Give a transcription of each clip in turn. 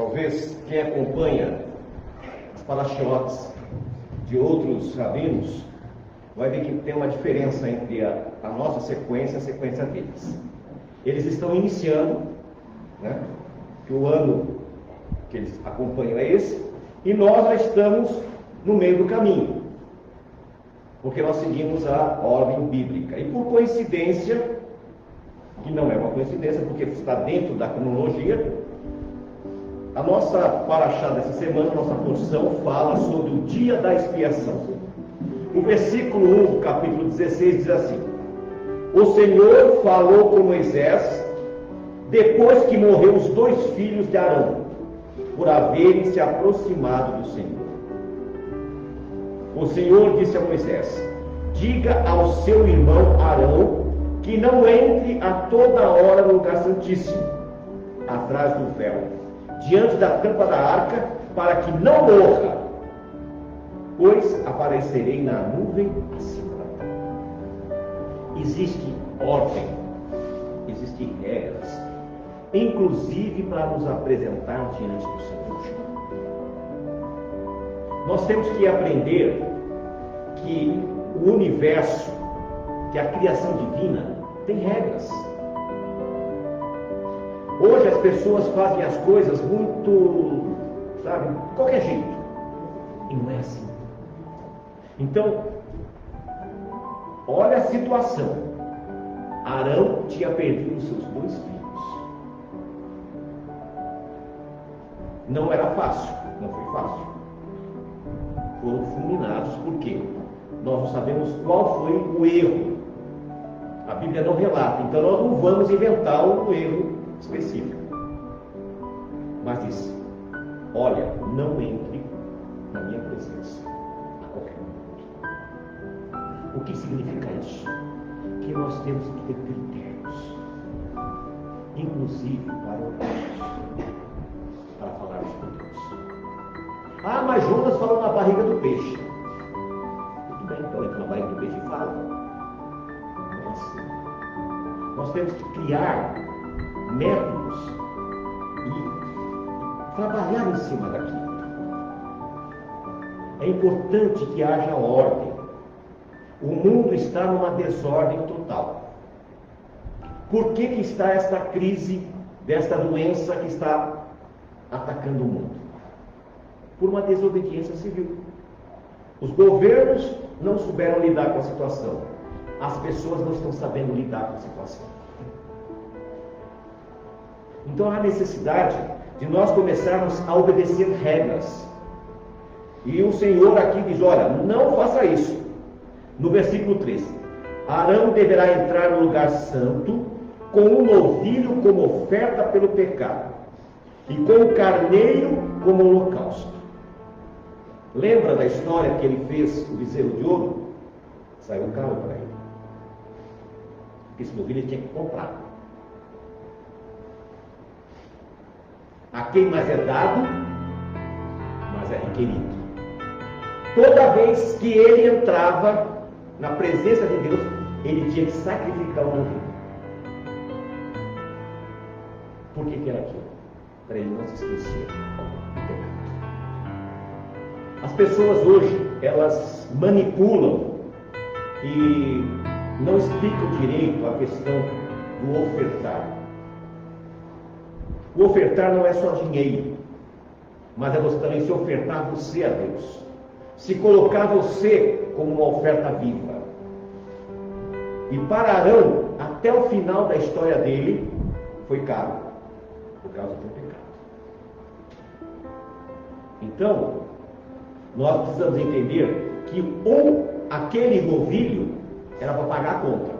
Talvez quem acompanha as parashiotes de outros rabinos vai ver que tem uma diferença entre a nossa sequência e a sequência deles. Eles estão iniciando, né, que o ano que eles acompanham é esse, e nós já estamos no meio do caminho, porque nós seguimos a ordem bíblica. E por coincidência, que não é uma coincidência, porque está dentro da cronologia, a nossa paraxá dessa semana, a nossa porção, fala sobre o dia da expiação. O versículo 1 do capítulo 16 diz assim: o Senhor falou com Moisés depois que morreu os 2 filhos de Arão, por haverem se aproximado do Senhor. O Senhor disse a Moisés: diga ao seu irmão Arão que não entre a toda hora no lugar santíssimo, atrás do véu, diante da tampa da arca, para que não morra, pois aparecerei na nuvem acima da terra. Existe ordem, existem regras, inclusive para nos apresentar diante do Senhor. Nós temos que aprender que o universo, que a criação divina, tem regras. Hoje as pessoas fazem as coisas muito, sabe, de qualquer jeito. E não é assim. Então, olha a situação. Arão tinha perdido seus 2 filhos. Não era fácil, não foi fácil. Foram fulminados, por quê? Nós não sabemos qual foi o erro. A Bíblia não relata, então nós não vamos inventar um erro específico. Mas diz: olha, não entre na minha presença a qualquer momento. O que significa isso? Que nós temos que ter critérios, inclusive para orarmos, para falarmos com Deus. Ah, mas Jonas falou na barriga do peixe. Tudo bem, então entra na barriga do peixe e fala. Não é assim. Nós temos que criar métodos e trabalhar em cima daquilo. É importante que haja ordem. O mundo está numa desordem total. Por que está esta crise, desta doença que está atacando o mundo? Por uma desobediência civil. Os governos não souberam lidar com a situação. As pessoas não estão sabendo lidar com a situação. Então há necessidade de nós começarmos a obedecer regras. E o Senhor aqui diz: olha, não faça isso. No versículo 3: Arão deverá entrar no lugar santo com um novilho como oferta pelo pecado e com o carneiro como holocausto. Lembra da história que ele fez o bezerro de ouro? Saiu caro para ele, porque esse novilho ele tinha que comprar. A quem mais é dado, mais é requerido. Toda vez que ele entrava na presença de Deus, ele tinha que sacrificar um novilho. Por que era aquilo? Para ele não se esquecer do pecado. As pessoas hoje, elas manipulam e não explicam direito a questão do ofertar. O ofertar não é só dinheiro, mas é você também se ofertar você a Deus, se colocar você como uma oferta viva. E para Arão, até o final da história dele, foi caro, por causa do pecado. Então, nós precisamos entender que aquele novilho era para pagar a conta.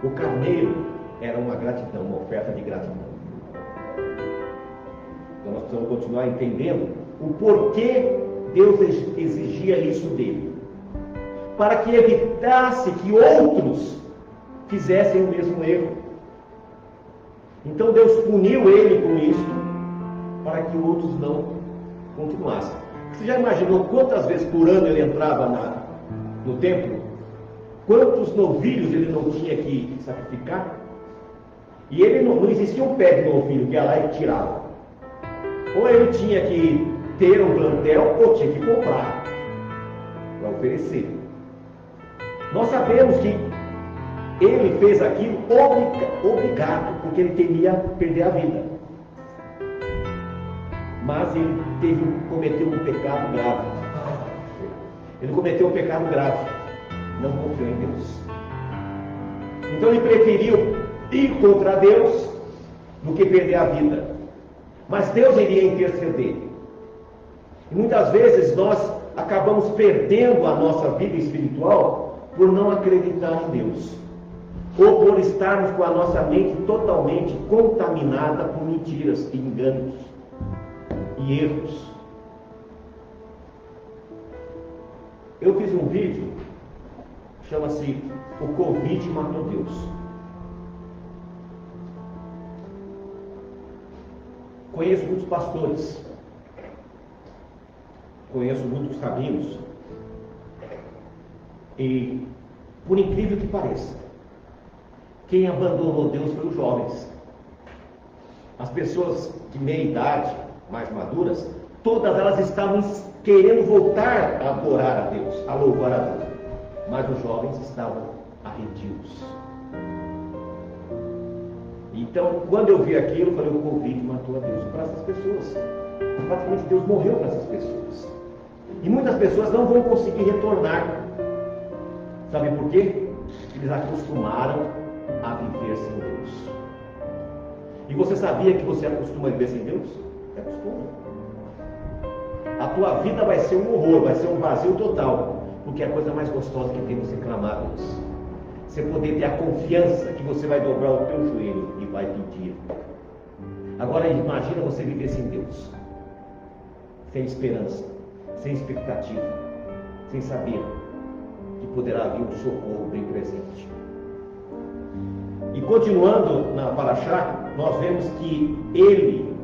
O carneiro era uma gratidão, uma oferta de gratidão. Então nós precisamos continuar entendendo o porquê Deus exigia isso dele, para que evitasse que outros fizessem o mesmo erro. Então Deus puniu ele com isso, para que outros não continuassem. Você já imaginou quantas vezes por ano ele entrava no templo? Quantos novilhos ele não tinha que sacrificar? E ele não existia um pé de novilho que ia lá e tirava. Ou ele tinha que ter um plantel ou tinha que comprar para oferecer. Nós sabemos que ele fez aquilo obrigado, porque ele temia perder a vida. Mas ele cometeu um pecado grave. Ele cometeu um pecado grave. Não confiou em Deus. Então ele preferiu ir contra Deus do que perder a vida. Mas Deus iria interceder. E muitas vezes nós acabamos perdendo a nossa vida espiritual por não acreditar em Deus. Ou por estarmos com a nossa mente totalmente contaminada por mentiras e enganos e erros. Eu fiz um vídeo, chama-se "O Covid Matou Deus". Conheço muitos pastores, conheço muitos rabinos, e por incrível que pareça, quem abandonou Deus foi os jovens. As pessoas de meia idade, mais maduras, todas elas estavam querendo voltar a adorar a Deus, a louvar a Deus. Mas os jovens estavam arredios. Então, quando eu vi aquilo, eu falei, o Covid matou a Deus. Para essas pessoas, praticamente Deus morreu para essas pessoas. E muitas pessoas não vão conseguir retornar. Sabe por quê? Eles acostumaram a viver sem Deus. E você sabia que você acostuma a viver sem Deus? Acostuma. A tua vida vai ser um horror, vai ser um vazio total. Porque é a coisa mais gostosa que tem você clamar a Deus. Você poder ter a confiança que você vai dobrar o teu joelho e vai pedir. Agora imagina você viver sem Deus. Sem esperança, sem expectativa, sem saber que poderá vir um socorro bem presente. E continuando na Parashá, nós vemos que ele,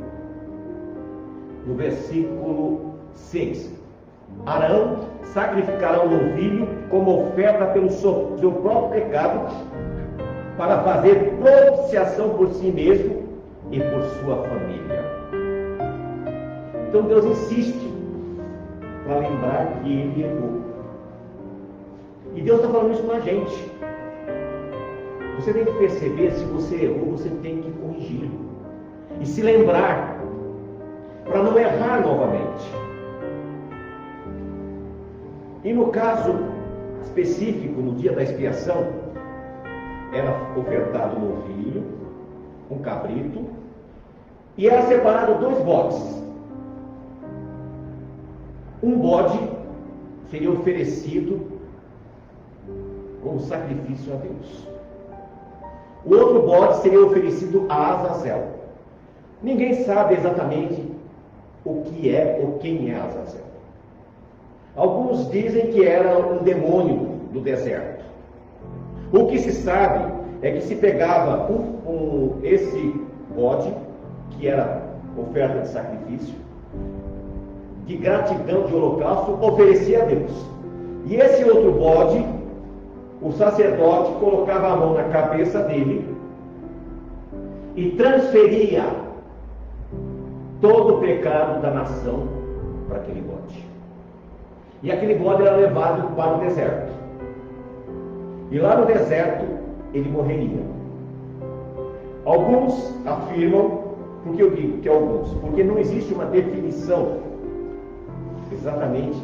no versículo 6, Arão sacrificará um novilho como oferta pelo seu próprio pecado, para fazer propiciação por si mesmo e por sua família. Então Deus insiste para lembrar que ele errou. E Deus está falando isso com a gente. Você tem que perceber, se você errou, você tem que corrigir. E se lembrar, para não errar novamente. E no caso específico, no dia da expiação, era ofertado um novilho, um cabrito, e era separado 2 bodes. Um bode seria oferecido como sacrifício a Deus. O outro bode seria oferecido a Azazel. Ninguém sabe exatamente o que é ou quem é Azazel. Alguns dizem que era um demônio do deserto. O que se sabe é que se pegava esse bode, que era oferta de sacrifício, de gratidão, de holocausto, oferecia a Deus. E esse outro bode, o sacerdote colocava a mão na cabeça dele e transferia todo o pecado da nação para aquele bode. E aquele bode era levado para o deserto. E lá no deserto ele morreria. Alguns afirmam, por que eu digo que alguns? Porque não existe uma definição exatamente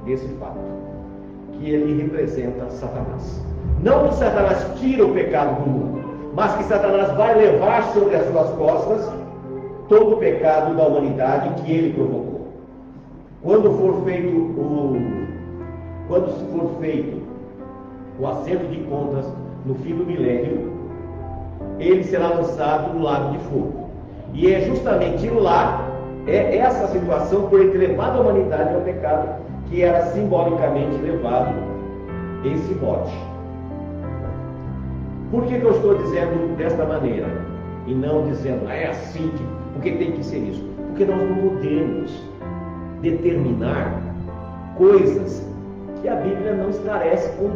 desse fato, que ele representa Satanás. Não que Satanás tira o pecado do mundo, mas que Satanás vai levar sobre as suas costas todo o pecado da humanidade que ele provocou. Quando for feito o acerto de contas no fim do milênio, ele será lançado no lago de fogo. E é justamente lá, é essa situação por ele ter levado a humanidade ao pecado, que era simbolicamente levado esse bode. Por que eu estou dizendo desta maneira? E não dizendo, é assim, porque tem que ser isso. Porque nós não podemos determinar coisas que a Bíblia não esclarece com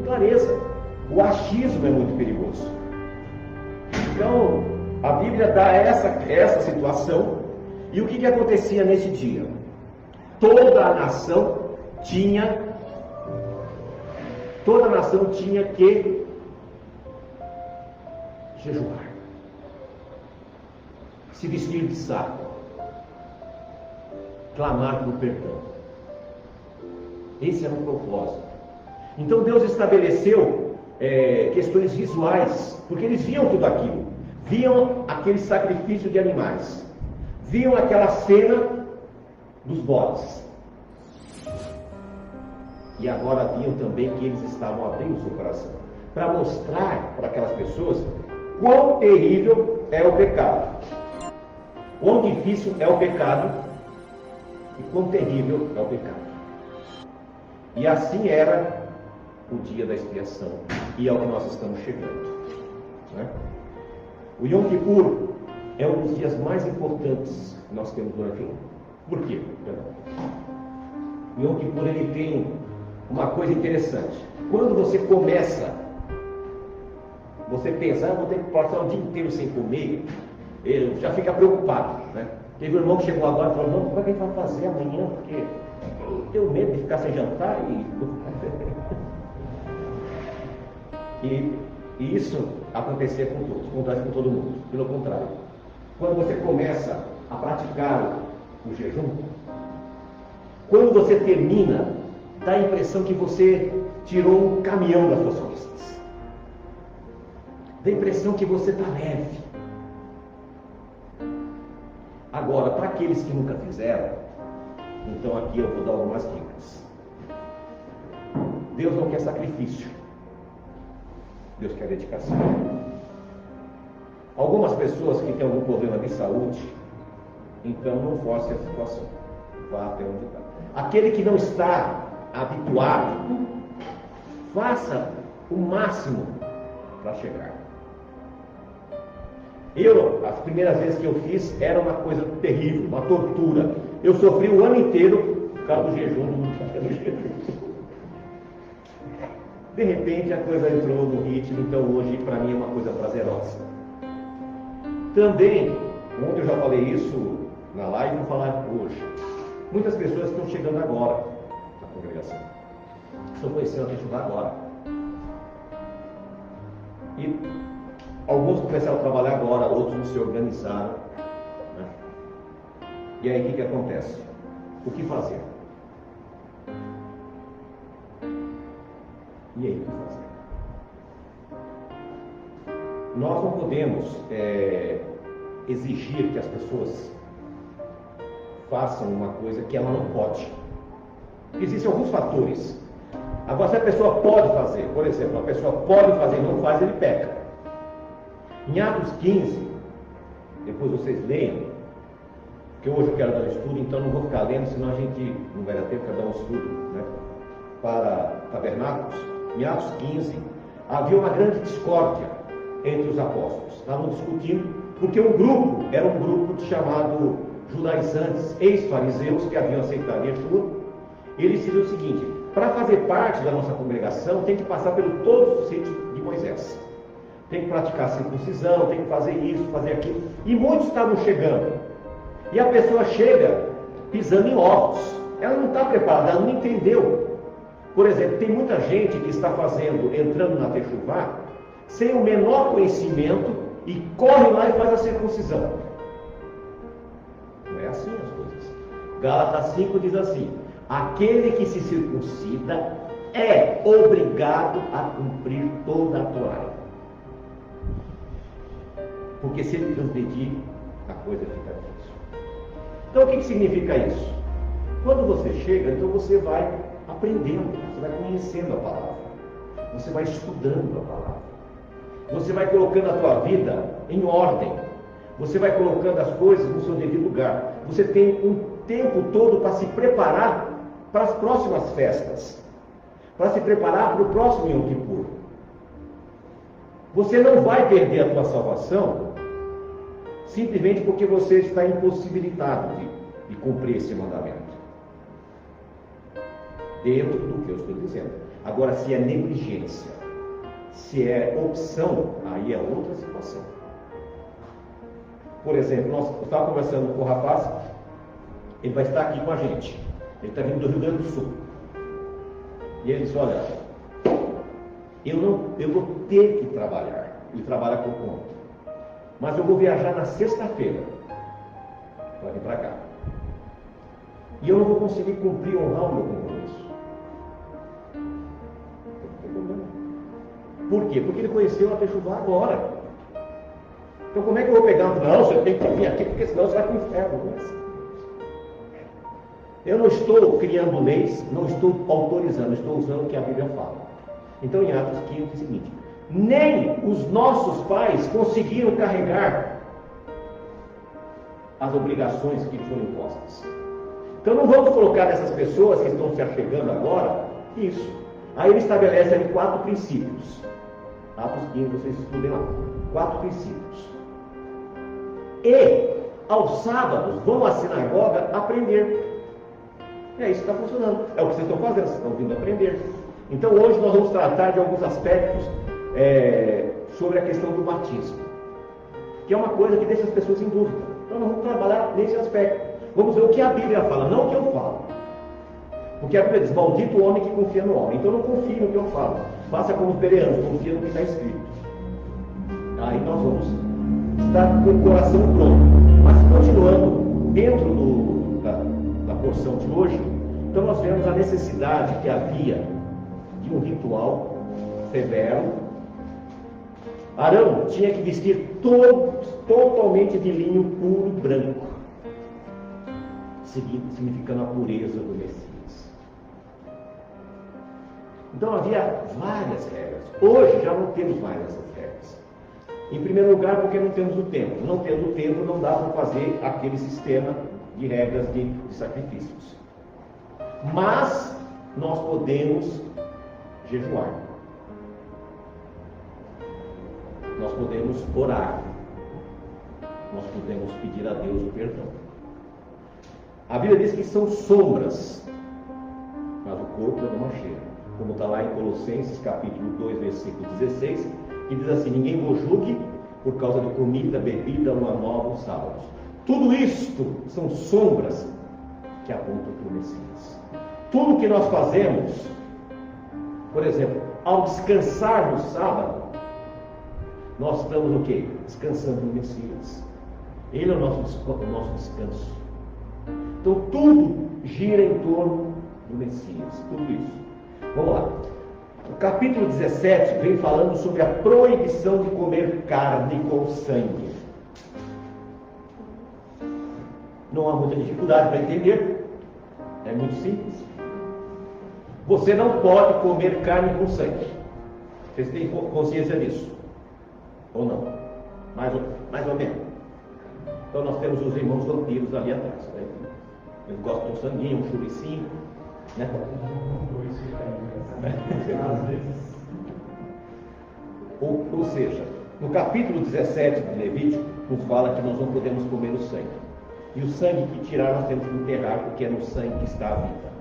clareza. O achismo é muito perigoso. Então, a Bíblia dá essa situação. E o que acontecia nesse dia? Toda a nação tinha que jejuar, se vestir de saco, clamar por perdão. Esse era o propósito. Então Deus estabeleceu questões visuais, porque eles viam tudo aquilo, viam aquele sacrifício de animais, viam aquela cena dos bodes, e agora viam também que eles estavam abrindo o seu coração, para mostrar para aquelas pessoas quão terrível é o pecado, quão difícil é o pecado e quão terrível é o pecado. E assim era o dia da expiação, e é o que nós estamos chegando, né? O Yom Kippur é um dos dias mais importantes que nós temos durante o ano. Por quê? O Yom Kippur, ele tem uma coisa interessante. Quando você começa, você pensa, vou ter que passar o dia inteiro sem comer, ele já fica preocupado, né? Teve um irmão que chegou agora e falou, como é que a gente vai fazer amanhã? Porque eu tenho medo de ficar sem jantar e isso acontecia com todos, acontece com todo mundo. Pelo contrário, quando você começa a praticar o jejum, quando você termina, dá a impressão que você tirou um caminhão das suas costas. Dá a impressão que você está leve. Agora, para aqueles que nunca fizeram, então aqui eu vou dar algumas dicas. Deus não quer sacrifício. Deus quer dedicação. Algumas pessoas que têm algum problema de saúde, então não force a situação. Vá até onde está. Aquele que não está habituado, faça o máximo para chegar. As primeiras vezes que eu fiz, era uma coisa terrível, uma tortura. Eu sofri o ano inteiro por causa do jejum. De repente a coisa entrou no ritmo, então hoje para mim é uma coisa prazerosa. Também, ontem eu já falei isso na live, vou falar hoje. Muitas pessoas estão chegando agora na congregação, estão conhecendo a gente agora. E alguns começaram a trabalhar agora, outros não se organizaram, né? E aí o que acontece? O que fazer? E aí o que fazer? Nós não podemos exigir que as pessoas façam uma coisa que ela não pode. Existem alguns fatores. Agora, se a pessoa pode fazer, por exemplo, a pessoa pode fazer e não faz, ele peca. Em Atos 15, depois vocês leiam, porque hoje eu quero dar um estudo, então não vou ficar lendo, senão a gente não vai dar tempo para dar um estudo, né? Para tabernáculos. Em Atos 15, havia uma grande discórdia entre os apóstolos. Estavam discutindo, porque era um grupo chamado judaizantes, ex-fariseus, que haviam aceitado Yeshua. Eles diziam o seguinte: para fazer parte da nossa congregação, tem que passar por todos os sítios de Moisés. Tem que praticar a circuncisão, tem que fazer isso, fazer aquilo. E muitos estavam chegando. E a pessoa chega pisando em ovos. Ela não está preparada, ela não entendeu. Por exemplo, tem muita gente que está entrando na Techuvá, sem o menor conhecimento, e corre lá e faz a circuncisão. Não é assim as coisas. Gálatas 5 diz assim: aquele que se circuncida é obrigado a cumprir toda a Torá. Porque se ele transgredir, a coisa fica difícil. Então o que significa isso? Quando você chega, então você vai aprendendo, você vai conhecendo a palavra, você vai estudando a palavra, você vai colocando a tua vida em ordem, você vai colocando as coisas no seu devido lugar. Você tem um tempo todo para se preparar para as próximas festas, para se preparar para o próximo Yom Kippur. Você não vai perder a tua salvação simplesmente porque você está impossibilitado de cumprir esse mandamento. Dentro do que eu estou dizendo. Agora, se é negligência, se é opção, aí é outra situação. Por exemplo, eu estava conversando com o rapaz, ele vai estar aqui com a gente. Ele está vindo do Rio Grande do Sul. E ele disse, olha, eu vou ter que trabalhar. Ele trabalha por conta. Mas eu vou viajar na sexta-feira para vir para cá. E eu não vou conseguir cumprir, honrar o meu compromisso. Por quê? Porque ele conheceu a Techuvá agora. Então como é que eu vou pegar? Não, você tem que vir aqui, porque senão você vai para o inferno. Eu não estou criando leis, não estou autorizando, estou usando o que a Bíblia fala. Então em Atos 15 diz o seguinte, nem os nossos pais conseguiram carregar as obrigações que foram impostas. Então não vamos colocar essas pessoas que estão se achegando agora, isso. Aí ele estabelece ali 4 princípios. Atos 15, vocês estudem lá. 4 princípios. E, aos sábados, vão à sinagoga aprender. É isso que está funcionando. É o que vocês estão fazendo, vocês estão vindo aprender. Então hoje nós vamos tratar de alguns aspectos sobre a questão do batismo, que é uma coisa que deixa as pessoas em dúvida. Então nós vamos trabalhar nesse aspecto. Vamos ver o que a Bíblia fala, não o que eu falo. Porque a Bíblia diz, maldito o homem que confia no homem. Então não confie no que eu falo. Faça como os bereanos, confia no que está escrito. Aí nós vamos estar com o coração pronto. Mas continuando dentro da porção de hoje, então nós vemos a necessidade que havia de um ritual severo. Arão tinha que vestir totalmente de linho puro branco, significando a pureza do Messias. Então havia várias regras. Hoje já não temos mais essas regras. Em primeiro lugar, porque não temos o templo. Não tendo o templo, não dá para fazer aquele sistema de regras de sacrifícios. Mas nós podemos jejuar. Nós podemos orar. Nós podemos pedir a Deus o perdão. A Bíblia diz que são sombras, mas o corpo é uma cheira. Como está lá em Colossenses capítulo 2, versículo 16, que diz assim, ninguém vos julgue por causa de comida, bebida, lua nova ou sábados. Tudo isto são sombras que apontam para o Messias. Tudo que nós fazemos, por exemplo, ao descansar no sábado, nós estamos no quê? Descansando no Messias. Ele é o nosso descanso. Então tudo gira em torno do Messias, tudo isso. Vamos lá. O capítulo 17 vem falando sobre a proibição de comer carne com sangue. Não há muita dificuldade para entender. É muito simples. Você não pode comer carne com sangue. Vocês têm consciência disso? Ou não? Mais ou menos. Então nós temos os irmãos vampiros ali atrás. Né? Eles gostam de um sanguinho, um churicinho. Né? Ou seja, no capítulo 17 de Levítico, nos fala que nós não podemos comer o sangue. E o sangue que tirar nós temos que enterrar, porque é no sangue que está a vida.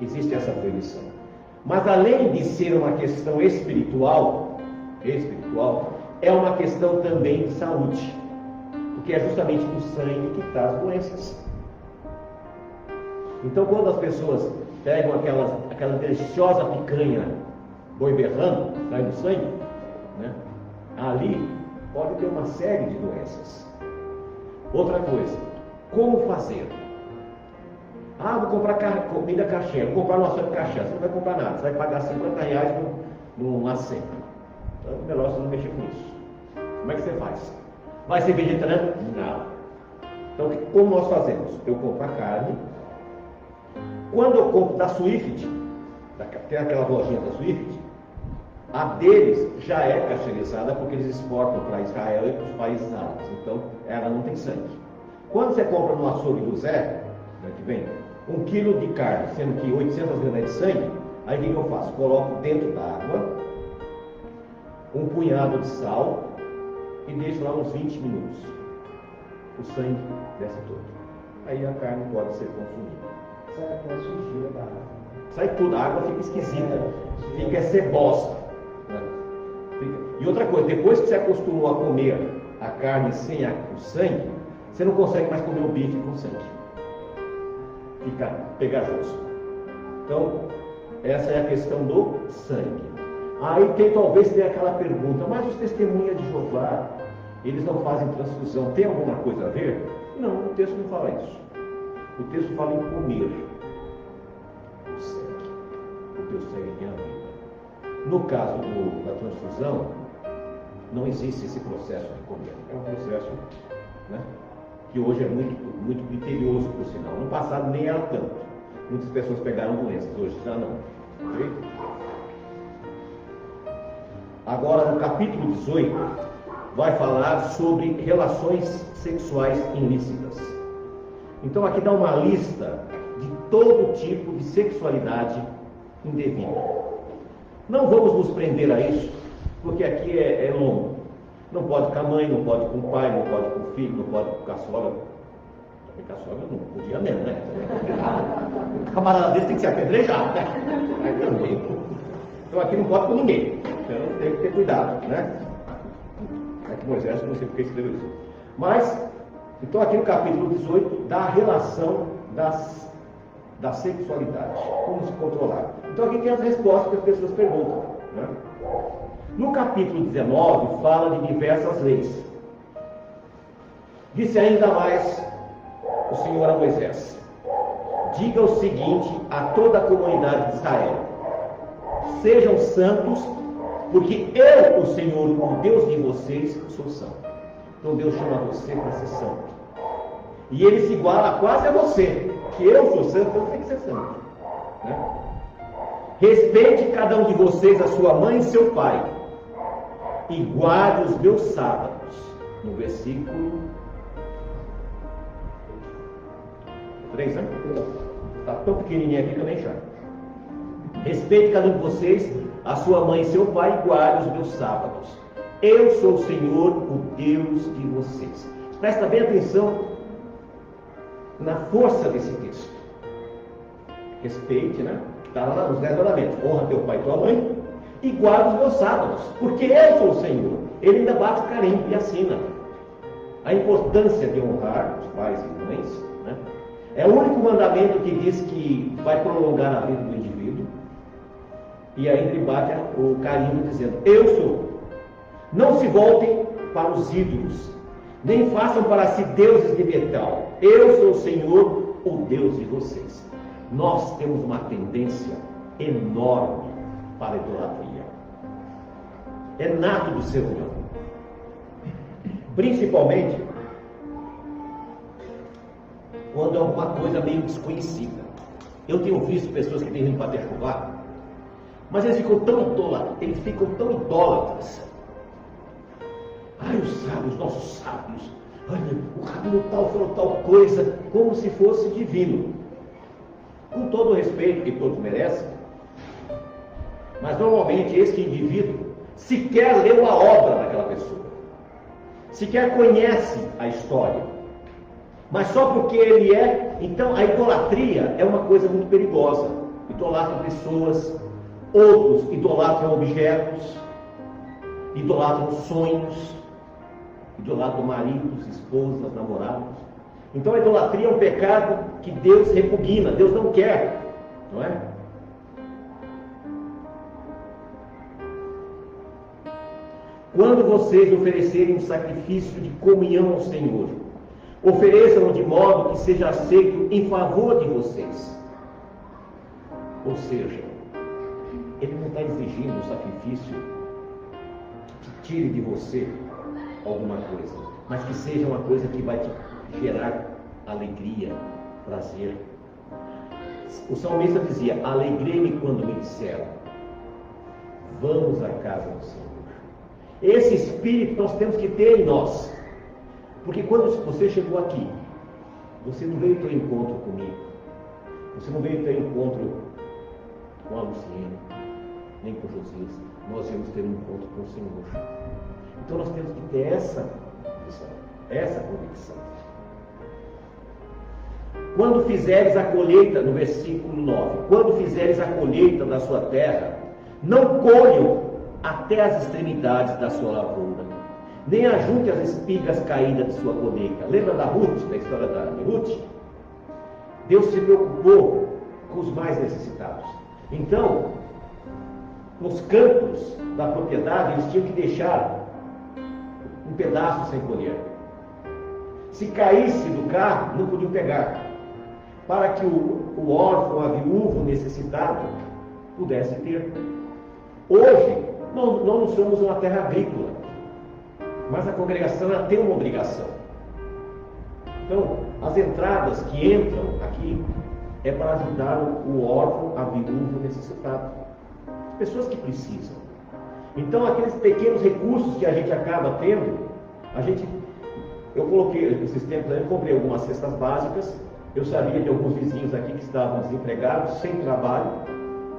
Existe essa proibição. Mas além de ser uma questão espiritual, é uma questão também de saúde. Porque é justamente no sangue que está as doenças. Então quando as pessoas pegam aquela deliciosa picanha boi berrando, sai do sangue, né? Ali pode ter uma série de doenças. Outra coisa, como fazer? Vou comprar comida caixinha, vou comprar nossa caixinha. Você não vai comprar nada, você vai pagar R$50 numa cena. Então é melhor você não mexer com isso. Como é que você faz? Vai ser vegetariano? Não. Então como nós fazemos? Eu compro a carne. Quando eu compro da Swift, tem aquela lojinha da Swift, a deles já é cacherizada porque eles exportam para Israel e para os países árabes. Então ela não tem sangue. Quando você compra no açougue do Zé, que vem 1 quilo de carne, sendo que 800 gramas de sangue, aí o que eu faço? Coloco dentro da água um punhado de sal e deixo lá uns 20 minutos. O sangue desce todo. Aí a carne pode ser consumida. Sai até a sujeira da água. Sai tudo, a água fica esquisita, fica cebosa. E outra coisa, depois que você acostumou a comer a carne sem o sangue, você não consegue mais comer o bife com sangue. Fica pegajoso. Então, essa é a questão do sangue. Aí talvez tenha aquela pergunta, mas os testemunhas de Jeová, eles não fazem transfusão, tem alguma coisa a ver? Não, o texto não fala isso. O texto fala em comer o sangue. O teu sangue tem a vida. No caso da transfusão, não existe esse processo de comer. É um processo, né, que hoje é muito criterioso, por sinal. No passado nem era tanto. Muitas pessoas pegaram doenças, hoje já não. Okay? Agora, no capítulo 18, vai falar sobre relações sexuais ilícitas. Então, aqui dá uma lista de todo tipo de sexualidade indevida. Não vamos nos prender a isso, porque aqui é longo. Não pode com a mãe, não pode com o pai, não pode com o filho, não pode com a sogra. Também com a sogra não podia mesmo, né? O camarada dele tem que ser apedrejado, né? Então aqui não pode com ninguém. Então tem que ter cuidado, né? Aqui Moisés, não sei porque escreveu isso. Mas, então aqui no capítulo 18, dá a relação da sexualidade. Como se controlar. Então aqui tem as respostas que as pessoas perguntam, né? No capítulo 19, fala de diversas leis. Disse ainda mais o Senhor a Moisés: diga o seguinte a toda a comunidade de Israel: sejam santos, porque eu, o Senhor, o Deus de vocês, sou santo. Então Deus chama você para ser santo. E ele se iguala quase a você, que eu sou santo, então tem que ser santo, né? Respeite cada um de vocês a sua mãe e seu pai, e guarde os meus sábados. No versículo 3, né? Está tão pequenininho aqui que eu nem chamo. Respeite cada um de vocês a sua mãe e seu pai, e guarde os meus sábados. Eu sou o Senhor, o Deus de vocês. Presta bem atenção na força desse texto. Respeite, né? Está lá nos 10 mandamentos. Honra teu pai e tua mãe e guarda os meus sábados, porque eu sou o Senhor. Ele ainda bate carimbo e assina a importância de honrar os pais e mães, né? É o único mandamento que diz que vai prolongar a vida do indivíduo. E aí ele bate o carimbo dizendo: eu sou. Não se voltem para os ídolos, nem façam para si deuses de metal. Eu sou o Senhor, o Deus de vocês. Nós temos uma tendência enorme para a idolatria. É nato do ser humano. Principalmente quando é uma coisa meio desconhecida. Eu tenho visto pessoas que têm vindo para Techuvá, mas eles ficam tão idólatras. Ai, os nossos sábios, olha, o rabino tal falou tal coisa, como se fosse divino. Com todo o respeito que todos merecem, mas normalmente este indivíduo sequer leu a obra daquela pessoa, sequer conhece a história, mas só porque ele é. Então a idolatria é uma coisa muito perigosa. Idolatram pessoas, outros idolatram objetos, idolatram sonhos, idolatram maridos, esposas, namorados. Então a idolatria é um pecado que Deus repugna, Deus não quer, não é? Quando vocês oferecerem um sacrifício de comunhão ao Senhor, ofereçam-no de modo que seja aceito em favor de vocês. Ou seja, Ele não está exigindo um sacrifício que tire de você alguma coisa, mas que seja uma coisa que vai te gerar alegria, prazer. O salmista dizia: alegrei-me quando me disseram, vamos à casa do Senhor. Esse espírito nós temos que ter em nós, porque quando você chegou aqui, você não veio ter encontro comigo, você não veio ter encontro com a Luciene, nem com Josias. Nós viemos ter um encontro com o Senhor. Então nós temos que ter essa visão, essa convicção. Quando fizeres a colheita, no versículo 9, quando fizeres a colheita da sua terra, não colham até as extremidades da sua lavoura, nem ajunte as espigas caídas de sua colheita. Lembra da Ruth, da história de Ruth? Deus se preocupou com os mais necessitados. Então, nos campos da propriedade, eles tinham que deixar um pedaço sem colher. Se caísse do carro, não podiam pegar, para que o órfão, a viúva, o necessitado, pudesse ter. Hoje, nós não somos uma terra agrícola, mas a congregação ela tem uma obrigação. Então, as entradas que entram aqui é para ajudar o órfão, a viúva, o necessitado. Pessoas que precisam. Então, aqueles pequenos recursos que a gente acaba tendo, eu coloquei, esses tempos aí, eu comprei algumas cestas básicas, eu sabia de alguns vizinhos aqui que estavam desempregados, sem trabalho,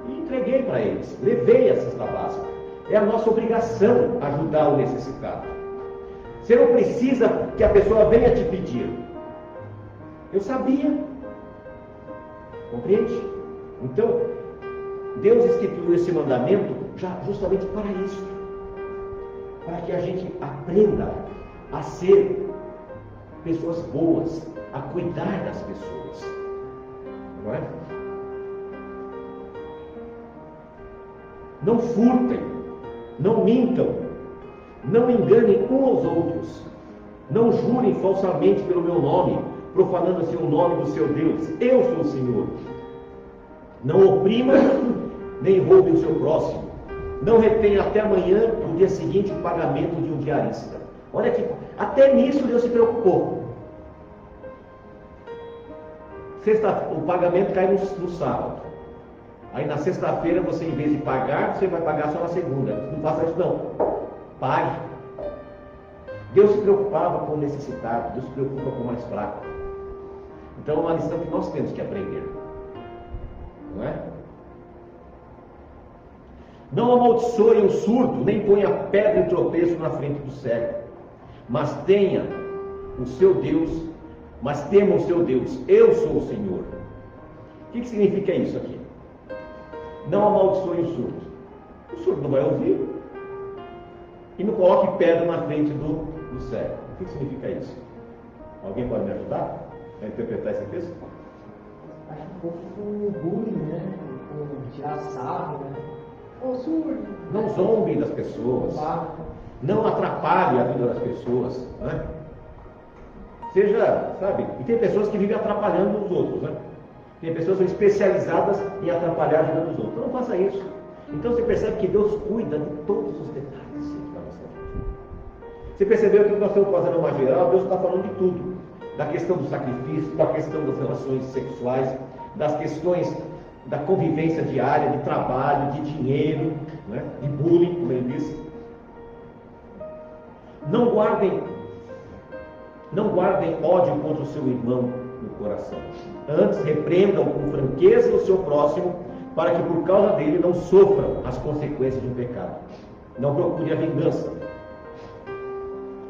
e entreguei para eles, levei a cesta básica. É a nossa obrigação ajudar o necessitado. Você não precisa que a pessoa venha te pedir. Eu sabia. Compreende? Então, Deus instituiu esse mandamento justamente para isso. Para que a gente aprenda a ser pessoas boas, a cuidar das pessoas. Não é? Não furtem, não mintam, não enganem uns aos outros, não jurem falsamente pelo meu nome, profanando assim o nome do seu Deus. Eu sou o Senhor. Não oprima, nem roube o seu próximo. Não retenha até amanhã, no dia seguinte, o pagamento de um diarista. Olha aqui, até nisso Deus se preocupou. O pagamento cai no sábado. Aí na sexta-feira, você, em vez de pagar, você vai pagar só na segunda. Não faça isso não. Pague. Deus se preocupava com o necessitado, Deus se preocupa com o mais fraco. Então é uma lição que nós temos que aprender. Não é? Não amaldiçoe o surdo, nem ponha pedra de tropeço na frente do cego. Mas tenha o seu Deus, mas tema o seu Deus. Eu sou o Senhor. O que significa isso aqui? Não amaldiçoe o surdo. O surdo não vai ouvir. E não coloque pedra na frente do cego. O que significa isso? Alguém pode me ajudar a interpretar esse texto? Acho que um pouco com bullying, né? Com tirar sarro, né? Ô, surdo! Não zombe das pessoas. Não atrapalhe a vida das pessoas. Né? Seja, sabe? E tem pessoas que vivem atrapalhando os outros, né? Tem pessoas que são especializadas em atrapalhar a vida dos outros. Então não faça isso. Então você percebe que Deus cuida de todos os detalhes da nossa vida. Você percebeu que nós estamos fazendo uma geral, Deus está falando de tudo. Da questão do sacrifício, da questão das relações sexuais, das questões da convivência diária, de trabalho, de dinheiro, né? De bullying, como ele disse. Não guardem ódio contra o seu irmão no coração. Antes, repreendam com franqueza o seu próximo, para que por causa dele não sofram as consequências de um pecado. Não procure a vingança,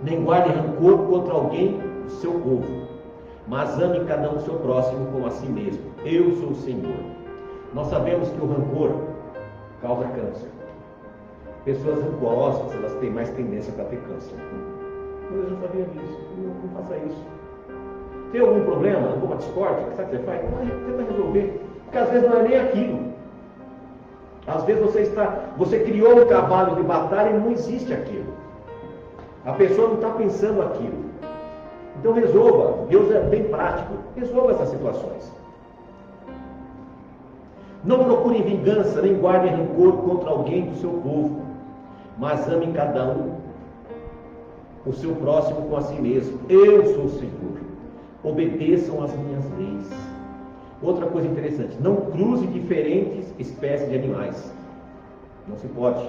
nem guarde rancor contra alguém do seu povo, mas ame cada um o seu próximo como a si mesmo. Eu sou o Senhor. Nós sabemos que o rancor causa câncer. Pessoas rancorosas, elas têm mais tendência para ter câncer. Eu já sabia disso. Não faça isso. Tem algum problema, alguma discórdia? Sabe o que você faz? Tenta resolver. Porque às vezes não é nem aquilo. Às vezes você criou um cavalo de batalha e não existe aquilo. A pessoa não está pensando aquilo. Então resolva. Deus é bem prático. Resolva essas situações. Não procurem vingança, nem guardem rancor contra alguém do seu povo, mas amem cada um o seu próximo com a si mesmo. Eu sou o Senhor. Obedeçam às minhas leis. Outra coisa interessante, não cruze diferentes espécies de animais. Não se pode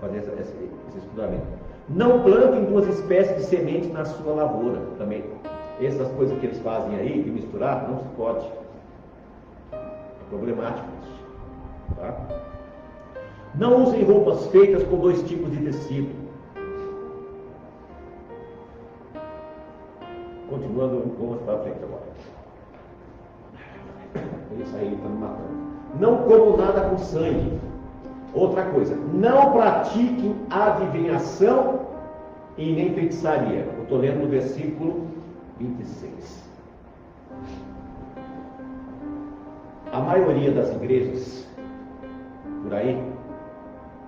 fazer esse estudamento. Não plantem duas espécies de sementes na sua lavoura também. Essas coisas que eles fazem aí, de misturar, não se pode. É problemático isso. Tá? Não usem roupas feitas com dois tipos de tecido. Continuando, vamos para frente agora. Isso aí está me matando. Não comam nada com sangue. Outra coisa, não pratiquem adivinhação e nem feitiçaria. Eu estou lendo no versículo 26. A maioria das igrejas por aí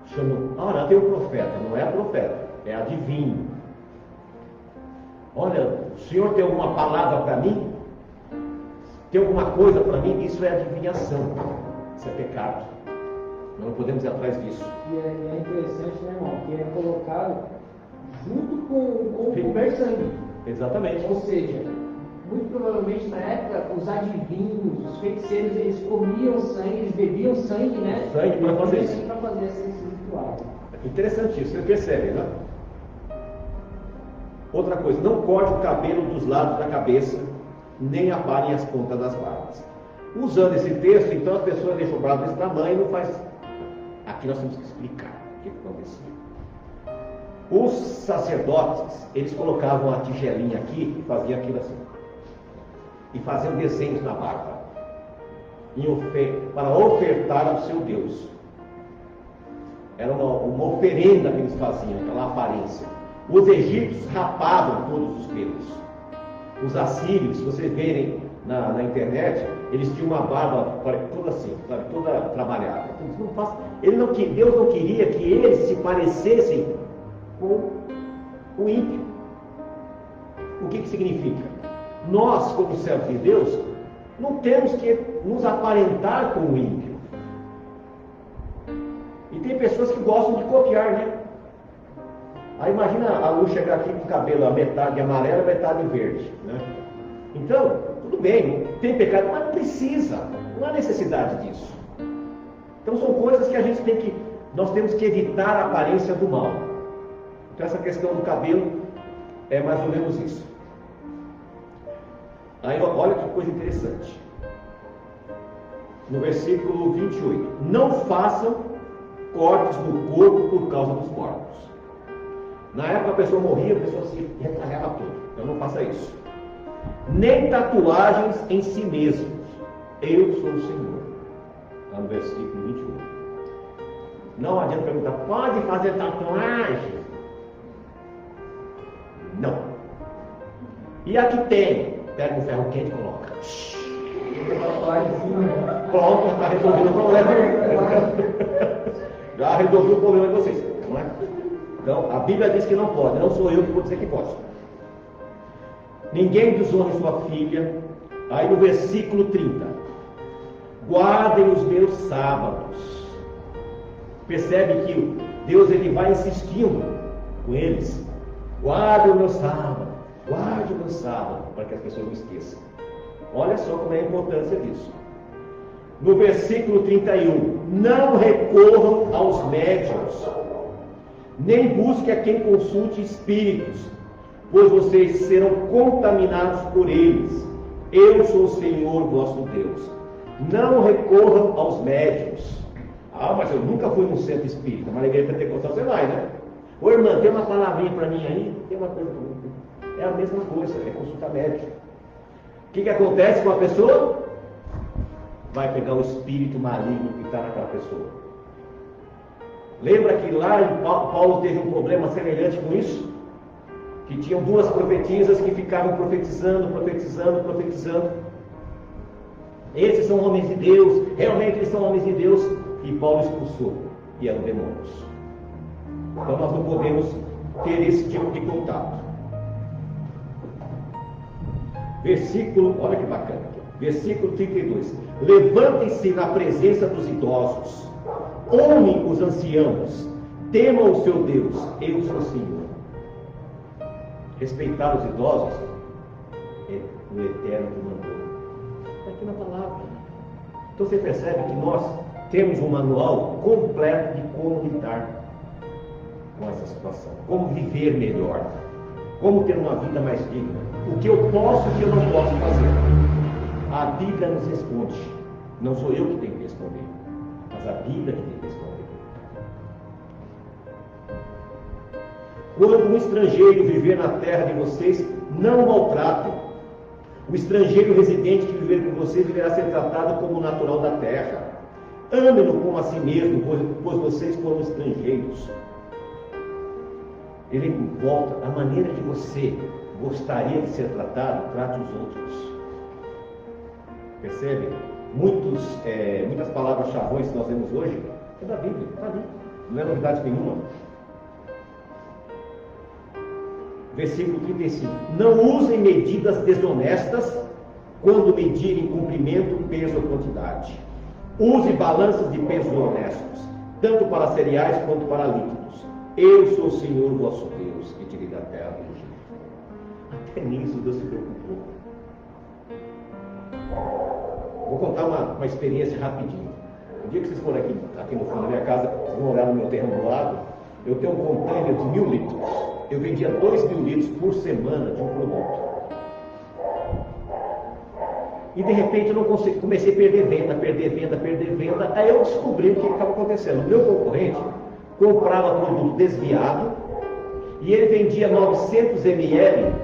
chamam, não, tem um profeta, não é profeta, é adivinho. Olha, o senhor tem alguma palavra para mim? Tem alguma coisa para mim? Isso é adivinhação, isso é pecado. Não podemos ir atrás disso. E é interessante, né, irmão, que é colocado junto com o sangue. Exatamente. Ou seja, muito provavelmente na época, os adivinhos, os feiticeiros, eles comiam sangue, eles bebiam sangue, né? Sangue para fazer isso. Para fazer esse ritual. Interessante isso, você percebe, né? Outra coisa, não corte o cabelo dos lados da cabeça, nem aparem as pontas das barbas. Usando esse texto, então, a pessoa deixa o braço desse tamanho e não faz. Aqui nós temos que explicar o que acontecia. Os sacerdotes, eles colocavam a tigelinha aqui e faziam aquilo assim. E faziam desenhos na barba. Para ofertar ao seu Deus. Era uma oferenda que eles faziam, aquela aparência. Os egípcios rapavam todos os pelos. Os assírios, se vocês verem na internet, eles tinham uma barba toda assim, sabe, toda trabalhada. Deus não queria que eles se parecessem com o ímpio. O que significa? Nós, como servos de Deus, não temos que nos aparentar com o ímpio. E tem pessoas que gostam de copiar, né? Aí imagina a Lu chegar aqui com o cabelo a metade amarelo, a metade verde, né? Então, tudo bem, tem pecado, mas não precisa, não há necessidade disso. Então são coisas que nós temos que evitar a aparência do mal. Então essa questão do cabelo é mais ou menos isso. Aí olha que coisa interessante. No versículo 28, não façam cortes no corpo por causa dos mortos. Na época a pessoa morria, a pessoa se retalhava toda. Então não faça isso. Nem tatuagens em si mesmos. Eu sou o Senhor. Está no versículo 21. Não adianta perguntar, pode fazer tatuagem? Não. E a que tem? Pega um ferro quente e coloca. Pronto, está resolvido o problema. Já resolvi o problema de vocês, não é? Então, a Bíblia diz que não pode, não sou eu que vou dizer que pode. Ninguém desonre sua filha. Aí no versículo 30, guardem os meus sábados. Percebe que Deus ele vai insistindo com eles. Guarde o meu sábado, guarde o meu sábado, para que as pessoas não esqueçam. Olha só como é a importância disso. No versículo 31, não recorram aos médiuns, nem busque a quem consulte espíritos, pois vocês serão contaminados por eles. Eu sou o Senhor vosso Deus. Não recorram aos médiuns. Ah, mas eu nunca fui num centro espírita, mas na igreja pentecostal você vai, né? Ô irmã, tem uma palavrinha para mim aí? Tem uma coisa para mim. É a mesma coisa, é consulta médica. O que acontece com a pessoa? Vai pegar o espírito maligno que está naquela pessoa. Lembra que lá em Paulo teve um problema semelhante com isso? Que tinham duas profetisas que ficavam profetizando. Esses são homens de Deus, realmente eles são homens de Deus, e Paulo expulsou, e eram demônios. Então nós não podemos ter esse tipo de contato. Versículo, olha que bacana aqui, versículo 32. Levantem-se na presença dos idosos, honrem os anciãos, temam o seu Deus, eu sou o Senhor. Respeitar os idosos é o Eterno que mandou. Está aqui na palavra. Então você percebe que nós temos um manual completo de como lidar com essa situação, como viver melhor, como ter uma vida mais digna, o que eu posso e o que eu não posso fazer. A Bíblia nos responde, não sou eu que tenho que responder, mas a Bíblia que tem que responder. Quando um estrangeiro viver na terra de vocês, não o maltratem. O estrangeiro residente que viver com vocês deverá ser tratado como natural da terra. Ame-no como a si mesmo, pois vocês foram estrangeiros. ele volta a maneira que você gostaria de ser tratado, trate os outros. Percebe? Muitas palavras chavões que nós vemos hoje é da Bíblia, está ali, não é novidade nenhuma. Versículo 35. Não usem medidas desonestas quando medirem comprimento, peso ou quantidade. Use balanças de peso honestos, tanto para cereais quanto para líquidos. Eu sou o Senhor vosso Deus, que tirei da terra do Egito. Até nisso Deus se preocupou. Vou contar uma experiência rapidinho. O dia que vocês forem aqui no fundo da minha casa, vocês vão olhar no meu terreno do lado, eu tenho um container de 1000 litros. Eu vendia 2.000 litros por semana de um produto. E de repente eu não consegui, comecei a perder venda. Aí eu descobri o que estava acontecendo. O meu concorrente comprava produto desviado e ele vendia 900 ml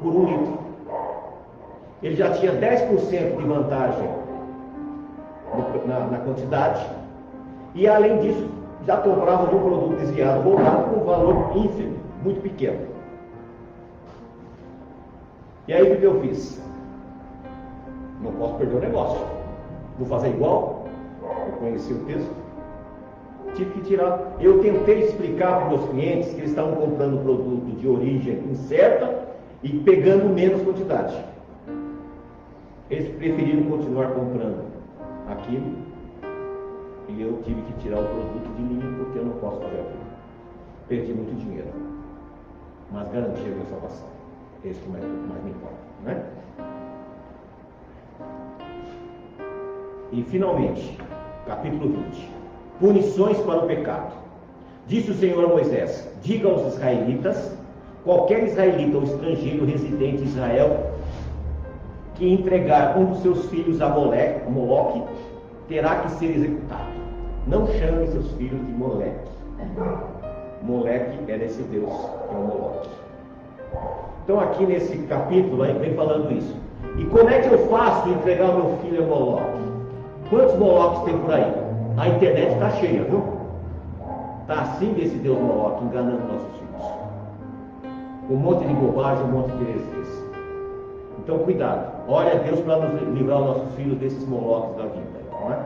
por 1 litro. Ele já tinha 10% de vantagem na quantidade e além disso já comprava de um produto desviado voltado com um valor ínfimo, muito pequeno. E aí o que eu fiz? Não posso perder o negócio. Vou fazer igual? Eu conheci o texto. Tive que tirar. Eu tentei explicar para os meus clientes que eles estavam comprando produto de origem incerta e pegando menos quantidade. Eles preferiram continuar comprando aquilo e eu tive que tirar o produto de mim porque eu não posso fazer aquilo. Perdi muito dinheiro, mas garanti a minha salvação. É isso que mais me importa, né? E finalmente, capítulo 20. Punições para o pecado. Disse o Senhor a Moisés: diga aos israelitas, qualquer israelita ou estrangeiro residente em Israel que entregar um dos seus filhos a Moloque, terá que ser executado. Não chame seus filhos de Moleque. Moleque era esse Deus, que é o Moloque. Então aqui nesse capítulo vem falando isso. E como é que eu faço entregar o meu filho a Moloque? Quantos Moloques tem por aí? A internet está cheia, viu? Está assim desse Deus Moloque, enganando nossos filhos. Um monte de bobagem, um monte de heresias. Então cuidado. Ore a Deus para nos livrar os nossos filhos desses Moloques da vida, não é?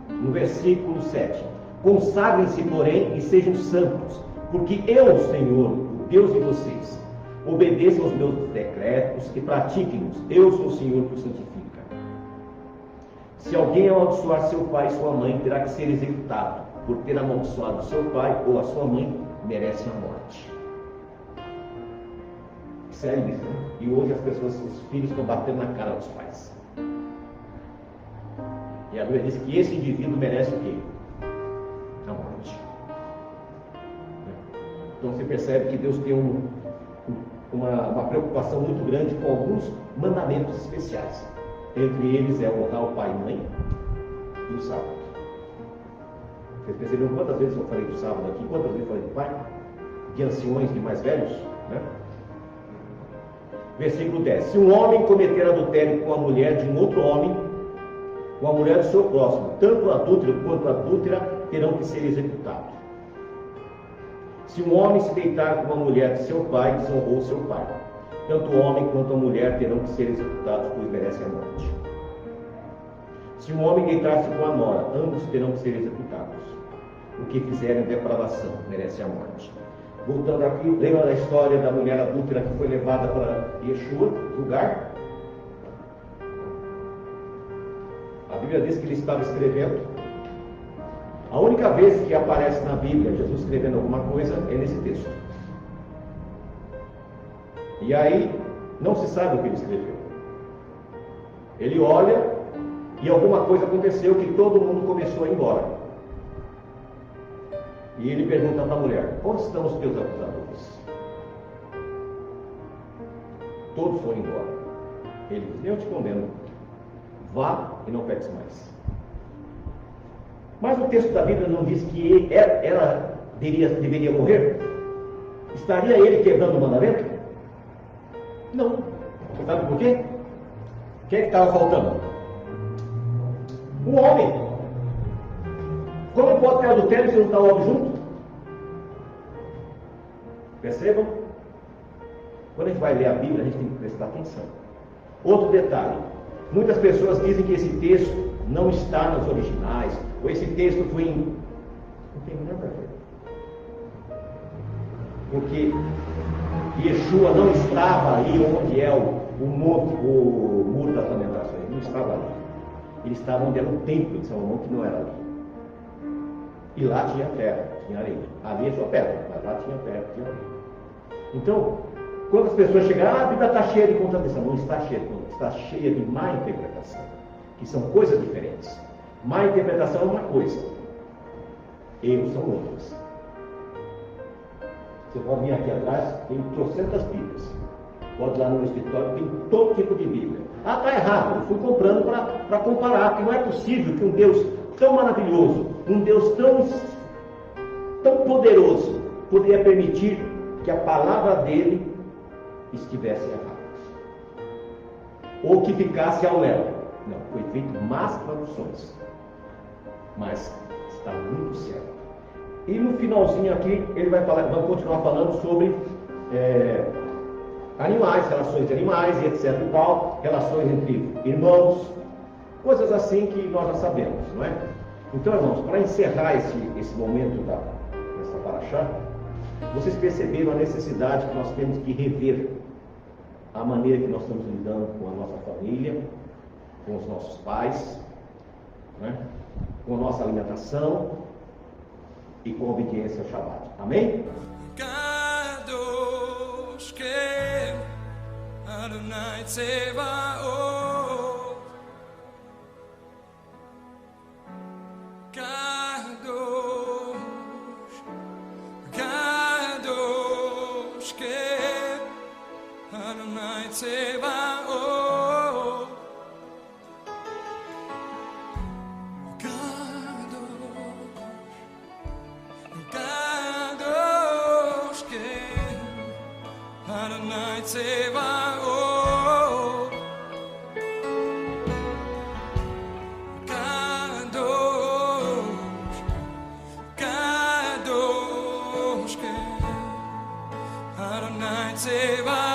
No versículo 7. Consagrem-se, porém, e sejam santos, porque eu, Senhor, o Deus de vocês, obedeçam aos meus decretos e pratiquem-os. Eu sou o Senhor que os santifica. Se alguém amaldiçoar seu pai e sua mãe, terá que ser executado. Por ter amaldiçoado seu pai ou a sua mãe, merece a morte. Sério isso, né? E hoje as pessoas, os filhos estão batendo na cara dos pais. E a Bíblia diz que esse indivíduo merece o quê? A morte. Então você percebe que Deus tem uma preocupação muito grande com alguns mandamentos especiais. Entre eles é honrar o pai e mãe e o sábado. Vocês perceberam quantas vezes eu falei do sábado aqui? Quantas vezes eu falei do pai? De anciões, de mais velhos? Né? Versículo 10. Se um homem cometer adultério com a mulher de um outro homem, com a mulher do seu próximo, tanto o adúltero quanto a adúltera terão que ser executados. Se um homem se deitar com a mulher de seu pai, desonrou seu pai. Tanto o homem quanto a mulher terão que ser executados, pois merecem a morte. Se um homem deitar-se com a nora, ambos terão que ser executados. O que fizerem depravação merece a morte. Voltando aqui, lembra da história da mulher adúltera que foi levada para Yeshua, lugar? A Bíblia diz que ele estava escrevendo. A única vez que aparece na Bíblia Jesus escrevendo alguma coisa é nesse texto. E aí, não se sabe o que ele escreveu. Ele olha e alguma coisa aconteceu que todo mundo começou a ir embora. E ele pergunta para a mulher: onde estão os teus acusadores? Todos foram embora. Ele diz: eu te condeno. Vá e não peques mais. Mas o texto da Bíblia não diz que ela deveria morrer? Estaria ele quebrando o mandamento? Não. Sabe por quê? Quem é que estava faltando? Um homem. Como pode ter adultério se não está logo junto? Percebam? Quando a gente vai ler a Bíblia, a gente tem que prestar atenção. Outro detalhe. Muitas pessoas dizem que esse texto não está nos originais, ou esse texto foi em... Não tem nada a ver. Porque Yeshua não estava ali onde é o muro das lamentações. Ele não estava ali. Ele estava onde era o templo de Salomão, que não era ali. E lá tinha terra, tinha areia. Ali é só pedra, mas lá tinha terra, tinha areia. Então, quando as pessoas chegaram, a Bíblia está cheia de contradição. Não está cheia de contradição, está cheia de má interpretação, que são coisas diferentes. Má interpretação é uma coisa, erros são outras. Você pode vir aqui atrás, tem trocentas Bíblias. Pode ir lá no meu escritório, tem todo tipo de Bíblia. Ah, está errado, eu fui comprando para comparar, porque não é possível que um Deus tão maravilhoso, um Deus tão poderoso, poderia permitir que a palavra dele estivesse errada. Ou que ficasse ao léu. Não, foi feito más traduções. Mas está muito certo. E no finalzinho aqui, ele vai continuar falando sobre animais, relações de animais e etc e tal, relações entre irmãos, coisas assim que nós já sabemos, não é? Então, irmãos, para encerrar esse momento dessa paraxá, vocês perceberam a necessidade que nós temos de rever a maneira que nós estamos lidando com a nossa família, com os nossos pais, né? Com a nossa alimentação e com a obediência ao Shabbat. Amém? Kadosh Kem Adonai Tzevaot Kadosh Kem Adonai Tzevaot Kadosh Kem Adonai Tzevaot Kadosh Kem Adonai Tzevaot